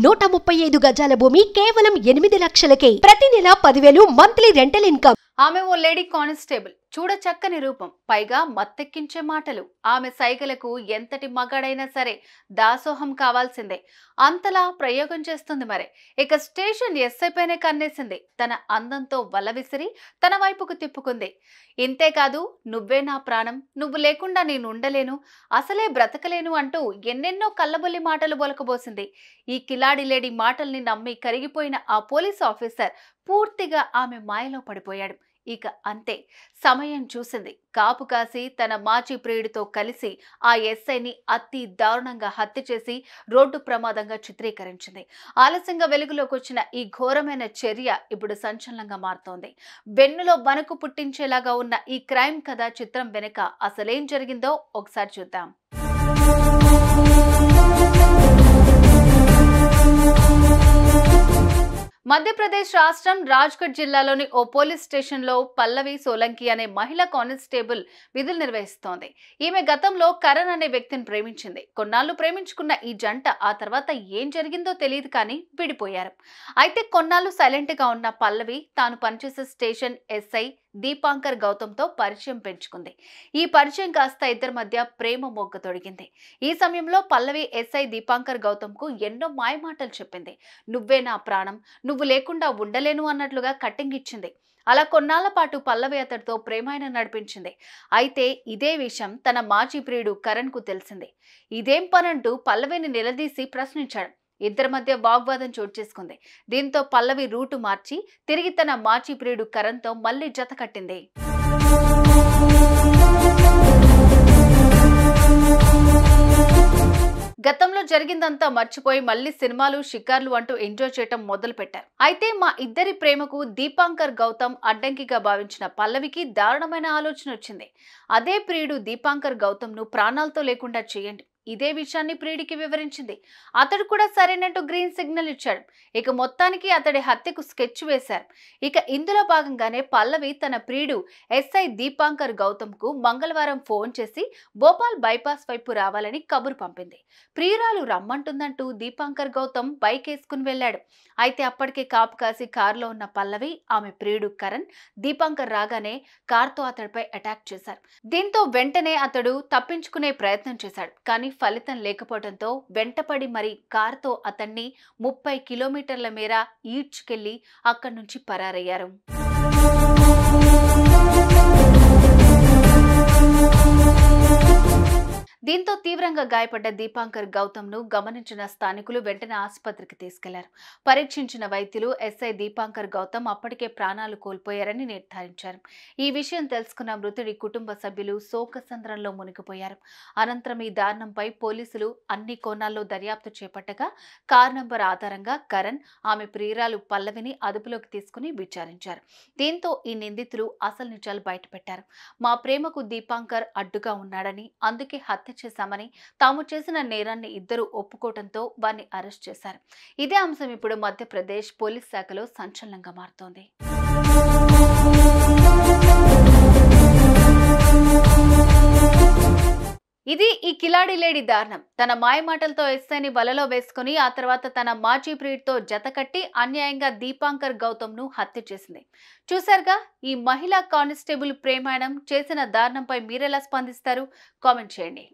135 గజాల భూమి కేవలం 8 లక్షలకే. ప్రతి నెల 10,000 మంత్లీ రెంటల్ ఇన్కమ్. ఆమె ఓ లేడీ కానిస్టేబుల్. చూడ చక్కని రూపం, పైగా మత్తెక్కించే మాటలు. ఆమె సైగలకు ఎంతటి మగాడైనా సరే దాసోహం కావాల్సిందే. అంతలా ప్రయోగం చేస్తుంది మరి. ఇక స్టేషన్ ఎస్ఐ పైనే కన్నేసింది. తన అందంతో వల విసిరి తన వైపుకు తిప్పుకుంది. ఇంతేకాదు, నువ్వే నా ప్రాణం, నువ్వు లేకుండా నేను ఉండలేను, అసలే బ్రతకలేను అంటూ ఎన్నెన్నో కల్లబొల్లి మాటలు బొలకబోసింది. ఈ కిలాడి లేడీ మాటల్ని నమ్మి కరిగిపోయిన ఆ పోలీస్ ఆఫీసర్ పూర్తిగా ఆమె మాయలో పడిపోయాడు. ఇక అంతే, సమయం చూసింది. కాపు కాసి తన మాజీ ప్రియుడితో కలిసి ఆ ఎస్ఐని అతి దారుణంగా హత్య చేసి రోడ్డు ప్రమాదంగా చిత్రీకరించింది. ఆలస్యంగా వెలుగులోకి వచ్చిన ఈ ఘోరమైన చర్య ఇప్పుడు సంచలనంగా మారుతోంది. వెన్నులో వణుకు పుట్టించేలాగా ఉన్న ఈ క్రైమ్ కథ చిత్రం వెనుక అసలేం జరిగిందో ఒకసారి చూద్దాం. మధ్యప్రదేశ్ రాష్ట్రం రాజ్గఢ్ జిల్లాలోని ఓ పోలీస్ స్టేషన్లో పల్లవి సోలంకి అనే మహిళా కానిస్టేబుల్ విధులు నిర్వహిస్తోంది. ఈమె గతంలో కరణ్ అనే వ్యక్తిని ప్రేమించింది. కొన్నాళ్లు ప్రేమించుకున్న ఈ జంట ఆ తర్వాత ఏం జరిగిందో తెలియదు కానీ విడిపోయారు. అయితే కొన్నాళ్లు సైలెంట్ గా ఉన్న పల్లవి తాను పనిచేసే స్టేషన్ ఎస్ఐ దీపాంకర్ గౌతమ్తో పరిచయం పెంచుకుంది. ఈ పరిచయం కాస్త ఇద్దరి మధ్య ప్రేమ మొగ్గ తొడిగింది. ఈ సమయంలో పల్లవి ఎస్ఐ దీపాంకర్ గౌతమ్కు ఎన్నో మాయమాటలు చెప్పింది. నువ్వే నా ప్రాణం, నువ్వు లేకుండా ఉండలేను అన్నట్లుగా కట్టింగ్ ఇచ్చింది. అలా కొన్నాళ్ల పాటు పల్లవి అతడితో ప్రేమాయణం నడిపించింది. అయితే ఇదే విషయం తన మాజీ ప్రియుడు కరణ్ కు తెలిసింది. ఇదేం పనంటూ పల్లవిని నిలదీసి ప్రశ్నించాడు. ఇద్దరి మధ్య వాగ్వాదం చోటు చేసుకుంది. దీంతో పల్లవి రూటు మార్చి తిరిగి తన మాజీ ప్రియుడు కరణ్ తో మళ్లీ జత కట్టింది. గతంలో జరిగిందంతా మర్చిపోయి మళ్లీ సినిమాలు, షికార్లు అంటూ ఎంజాయ్ చేయటం మొదలు పెట్టారు. అయితే మా ఇద్దరి ప్రేమకు దీపాంకర్ గౌతమ్ అడ్డంకిగా భావించిన పల్లవికి దారుణమైన ఆలోచన వచ్చింది. అదే ప్రియుడు దీపాంకర్ గౌతమ్ ను ప్రాణాలతో లేకుండా చేయండి. ఇదే విషయాన్ని ప్రియుడికి వివరించింది. అతడు కూడా సరైనట్టు గ్రీన్ సిగ్నల్ ఇచ్చాడు. ఇక మొత్తానికి అతడి హత్యకు స్కెచ్ వేశారు. ఇక ఇందులో భాగంగానే పల్లవి తన ప్రియుడు ఎస్ఐ దీపాంకర్ గౌతమ్ కు మంగళవారం ఫోన్ చేసి భోపాల్ బైపాస్ వైపు రావాలని కబురు పంపింది. ప్రియురాలు రమ్మంటుందంటూ దీపాంకర్ గౌతమ్ బైక్ వేసుకుని వెళ్లాడు. అయితే అప్పటికే కాపు కాసి కారులో ఉన్న పల్లవి, ఆమె ప్రియుడు కరణ్ దీపాంకర్ రాగానే కారుతో అతడిపై అటాక్ చేశారు. దీంతో వెంటనే అతడు తప్పించుకునే ప్రయత్నం చేశాడు. కానీ ఫలితం లేకపోవడంతో వెంటపడి మరి కారుతో అతన్ని 30 కిలోమీటర్ల మేర ఈడ్చుకెళ్లి అక్కడి నుంచి పరారయ్యారు. దీంతో తీవ్రంగా గాయపడ్డ దీపాంకర్ గౌతమ్ ను గమనించిన స్థానికులు వెంటనే ఆసుపత్రికి తీసుకెళ్లారు. పరీక్షించిన వైద్యులు ఎస్ఐ దీపాంకర్ గౌతమ్ అప్పటికే ప్రాణాలు కోల్పోయారని నిర్ధారించారు. ఈ విషయం తెలుసుకున్న మృతుడి కుటుంబ సభ్యులు శోకసంద్రంలో మునిగిపోయారు. అనంతరం ఈ దారుణంపై పోలీసులు అన్ని కోణాల్లో దర్యాప్తు చేపట్టగా కార్ నంబర్ ఆధారంగా కరణ్, ఆమె ప్రియురాలు పల్లవిని అదుపులోకి తీసుకుని విచారించారు. దీంతో ఈ నిందితులు అసలు నిజాలు బయటపెట్టారు. మా ప్రేమకు దీపాంకర్ అడ్డుగా ఉన్నాడని, అందుకే హత్య చేశామని, తాము చేసిన నేరాన్ని ఇద్దరు ఒప్పుకోవడంతో వారిని అరెస్ట్ చేశారు. ఇదే అంశం ఇప్పుడు మధ్యప్రదేశ్ పోలీస్ శాఖలో సంచలనంగా మారుతోంది. ఇది ఈ కిలాడి లేడీ దారుణం. తన మాయమాటలతో ఎస్ఐని వలలో వేసుకుని ఆ తర్వాత తన మాజీ ప్రియుడితో జతకట్టి అన్యాయంగా దీపాంకర్ గౌతమ్ ను హత్య చేసింది. చూశారుగా ఈ మహిళా కానిస్టేబుల్ ప్రేమాయణం. చేసిన దారుణంపై మీరెలా స్పందిస్తారు? కామెంట్ చేయండి.